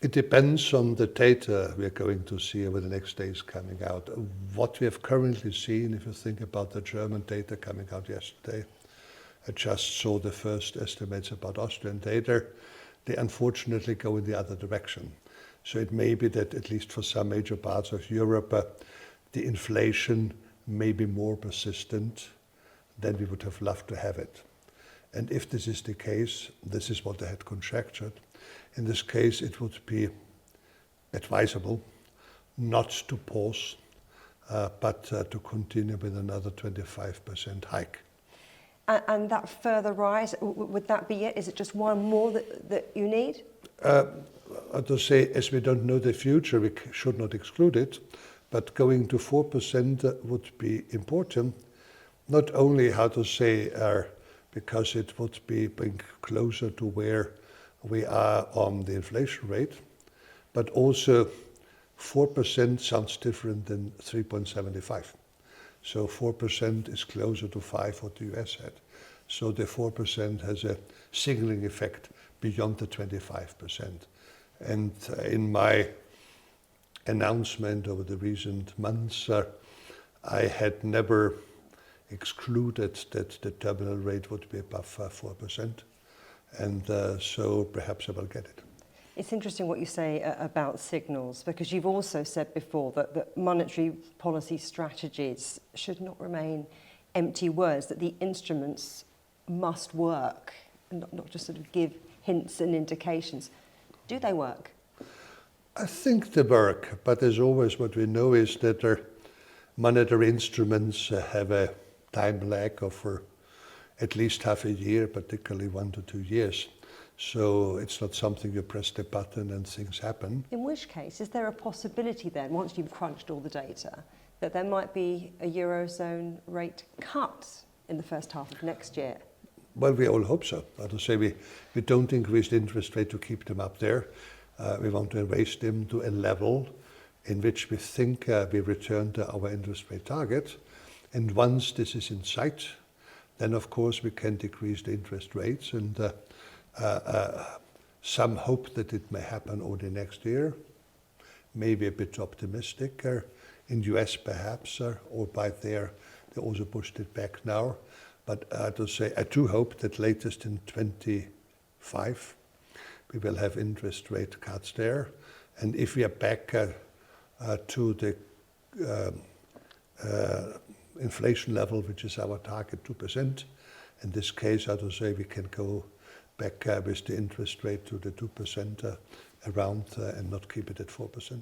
It depends on the data we are going to see over the next days coming out. What we have currently seen, if you think about the German data coming out yesterday, I just saw the first estimates about Austrian data. They unfortunately go in the other direction. So it may be that at least for some major parts of Europe, the inflation may be more persistent than we would have loved to have it. And if this is the case, this is what I had conjectured. In this case, it would be advisable not to pause, but to continue with another 25% hike. And that further rise, would that be it? Is it just one more that you need? To say, as we don't know the future, we should not exclude it, but going to 4% would be important. Not only, because it would bring closer to where we are on the inflation rate, but also 4% sounds different than 3.75. So 4% is closer to 5 what the US had. So the 4% has a signaling effect beyond the 25%. And in my announcement over the recent months, I had never excluded that the terminal rate would be above 4%. And so perhaps I will get it. It's interesting what you say about signals, because you've also said before that monetary policy strategies should not remain empty words, that the instruments must work, and not just sort of give hints and indications. Do they work? I think they work, but as always what we know is that our monetary instruments have a time lag of at least half a year, particularly 1 to 2 years. So it's not something you press the button and things happen. In which case, is there a possibility then, once you've crunched all the data, that there might be a Eurozone rate cut in the first half of next year? Well, we all hope so. I would say we don't increase the interest rate to keep them up there. We want to raise them to a level in which we think we return to our interest rate target. And once this is in sight, then of course we can decrease the interest rates, and some hope that it may happen only next year, maybe a bit optimistic. In US perhaps, or by there, they also pushed it back now. But I do hope that latest in 25, we will have interest rate cuts there. And if we are back to the inflation level, which is our target, 2%, in this case, I would say we can go back with the interest rate to the 2% around and not keep it at 4%.